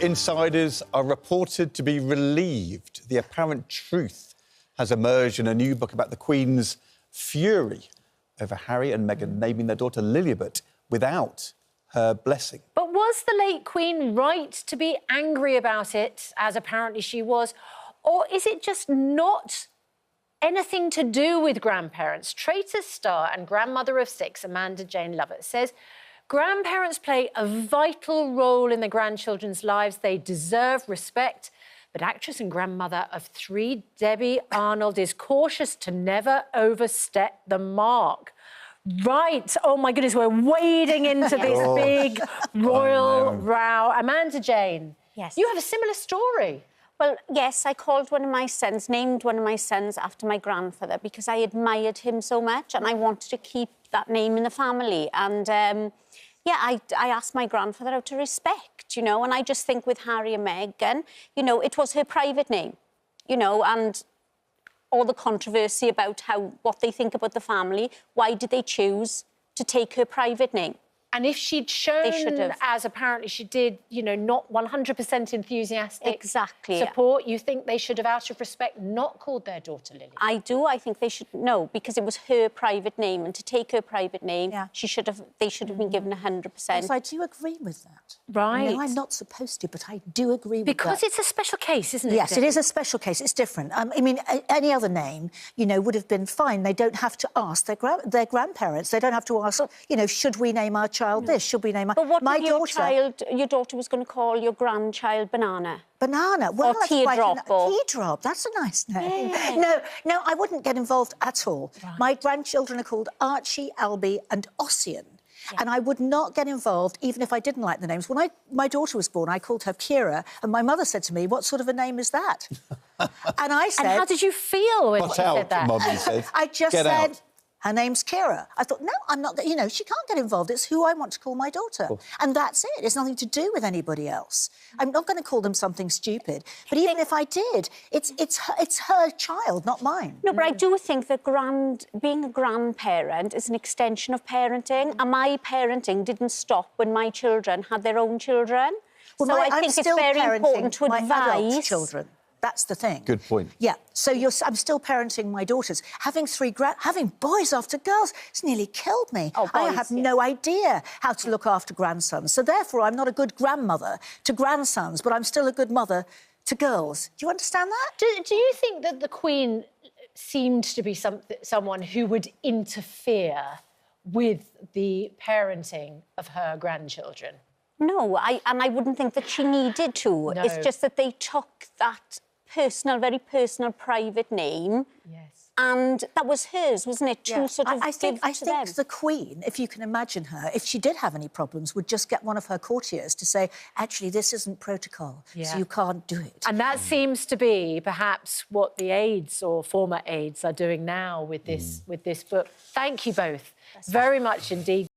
insiders are reported to be relieved. The apparent truth has emerged in a new book about the Queen's fury over Harry and Meghan naming their daughter Lilibet without her blessing. But was the late Queen right to be angry about it, as apparently she was, or is it just not anything to do with grandparents? Traitors star and grandmother of 6, Jayne Lovett, says grandparents play a vital role in the grandchildren's lives. They deserve respect. But actress and grandmother of 3, Debbie Arnold, is cautious to never overstep the mark. Right. Oh, my goodness, we're wading into this big royal row. Jayne. Yes. You have a similar story. Well, yes, I named one of my sons after my grandfather because I admired him so much and I wanted to keep that name in the family. And, yeah, I asked my grandfather how to respect, you know, and I just think with Harry and Meghan, you know, it was her private name, you know, and all the controversy about what they think about the family, why did they choose to take her private name? And if she'd shown, as apparently she did, you know, not 100% enthusiastic support, you think they should have, out of respect, not called their daughter Lily? I do. I think they should, no, because it was her private name, and to take her private name, they should have been given 100%. Yes, I do agree with that. Right. No, I'm not supposed to, but I do agree with that. Because it's a special case, isn't it? Yes, it is a special case. It's different. I mean, any other name, you know, would have been fine. They don't have to ask their grandparents. They don't have to ask, you know, should we name our child this? Should we name our... But what if your daughter was going to call your grandchild Banana? Banana? Well, or Teardrop. Teardrop, that's a nice name. Yeah. No, I wouldn't get involved at all. Right. My grandchildren are called Archie, Albie and Ossian. Yeah. And I would not get involved, even if I didn't like the names. When my daughter was born, I called her Kira, and my mother said to me, what sort of a name is that? And I said... And how did you feel when she said that? Mummy said. I just said... Her name's Kira. I thought, no, I'm not... You know, she can't get involved. It's who I want to call my daughter. Oh. And that's it. It's nothing to do with anybody else. I'm not going to call them something stupid. But even if I did, it's her child, not mine. No, but I do think that being a grandparent is an extension of parenting. And my parenting didn't stop when my children had their own children. Well, so I think it's very important to advise... my adult children. That's the thing. Good point. Yeah, so I'm still parenting my daughters. Having boys after girls, it's nearly killed me. Oh, boys, I have no idea how to look after grandsons. So therefore, I'm not a good grandmother to grandsons, but I'm still a good mother to girls. Do you understand that? Do you think that the Queen seemed to be someone who would interfere with the parenting of her grandchildren? No, and I wouldn't think that she needed to. No. It's just that they took that very personal, private name. Yes. And that was hers, wasn't it? Yeah. I think the Queen, if you can imagine her, if she did have any problems, would just get one of her courtiers to say, actually, this isn't protocol, so you can't do it. And that seems to be perhaps what the aides or former aides are doing now with this book. Thank you both very much indeed.